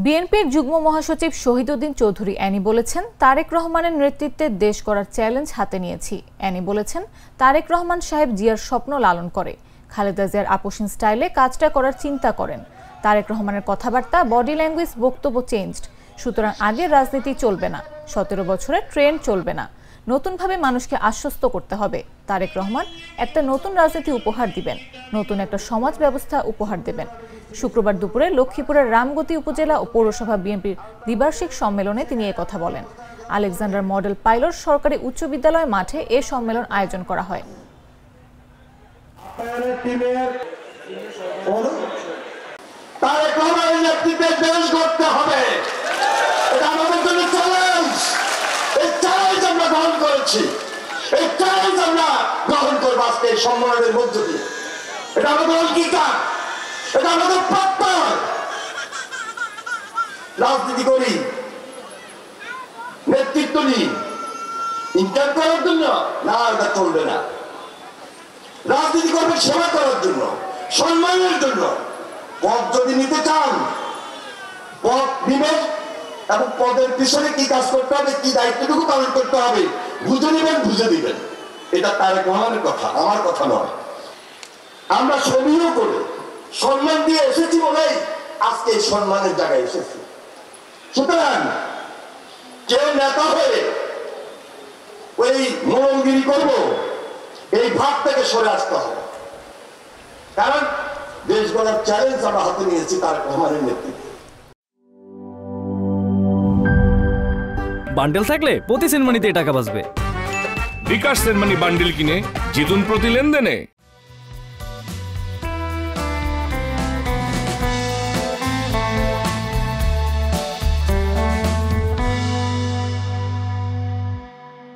বিএনপির যুগ্ম মহাসচিব শহীদউদ্দিন চৌধুরী অ্যানি বলেছেন, তারেক রহমানের নেতৃত্বে দেশ গড়ার চ্যালেঞ্জ হাতে নিয়েছি। অ্যানি বলেছেন, তারেক রহমান সাহেব জিয়ার স্বপ্ন লালন করে, খালেদা জিয়ার আপোষহীন স্টাইলে কাজটা করার চিন্তা করেন। তারেক রহমানের কথাবার্তা, বডি ল্যাঙ্গুয়েজ, বক্তব্য চেঞ্জড। সুতরাং আগের রাজনীতি চলবে না, 17 বছরের ট্রেন্ড চলবে না, নতুনভাবে মানুষকে আশ্বস্ত করতে হবে। তারেক রহমান একটা নতুন রাজনীতি উপহার দিবেন, নতুন একটা সমাজ ব্যবস্থা উপহার দেবেন। শুক্রবার দুপুরে লক্ষ্মীপুরের রামগতি উপজেলা ও পৌরসভা বিএনপির দ্বিবার্ষিক সম্মেলনে তিনি কথা বলেন। আলেকজান্ডার মডেল পাইলট সরকারি উচ্চ বিদ্যালয় মাঠে এ সম্মেলন আয়োজন করা হয়। তারেক রহমানের নেতৃত্বে দেশ গড়তে হবে, এটা আমাদের জন্য চ্যালেঞ্জ। এই চ্যালেঞ্জ আমরা গ্রহণ করেছি, এই চ্যালেঞ্জ আমরা গ্রহণ করবো আজকে এই সম্মেলনের মধ্য দিয়ে। এটা আমাদের অঙ্গীকার, এটা আমাদের প্রত্যয়। রাজনীতি করি, নেতৃত্ব নিই ইনকাম করার জন্য না, এটা চলবে না। রাজনীতি করবে সেবা করার জন্য, সম্মানের জন্য। পদ যদি নিতে চান, পদ নিবেন এবং পদের পিছনে কি কাজ করতে হবে, কি দায়িত্বটুকু পালন করতে হবে বুঝে নেবেন, বুঝে দিবেন। এটা তারেক রহমানের কথা, আমার কথা নয়। আমরা সবিও করে সম্মান দিয়ে এসেছি বলেই আজকে এই সম্মানের জায়গায় এসেছি। সুতরাং কেউ নেতা হয়ে ওই মোড়লগিরি করব, এই ভাব থেকে সরে আসতে হবে। কারণ দেশ গড়ার চ্যালেঞ্জ আমরা হাতে নিয়েছি তারেক রহমানের নেতৃত্বে। বান্ডেল থাকলে প্রতি সেনমানিতে টাকা বাঁচবে। বিকাশ সেনমানি বান্ডেল কিনে জিতুন প্রতি লেনদেনে।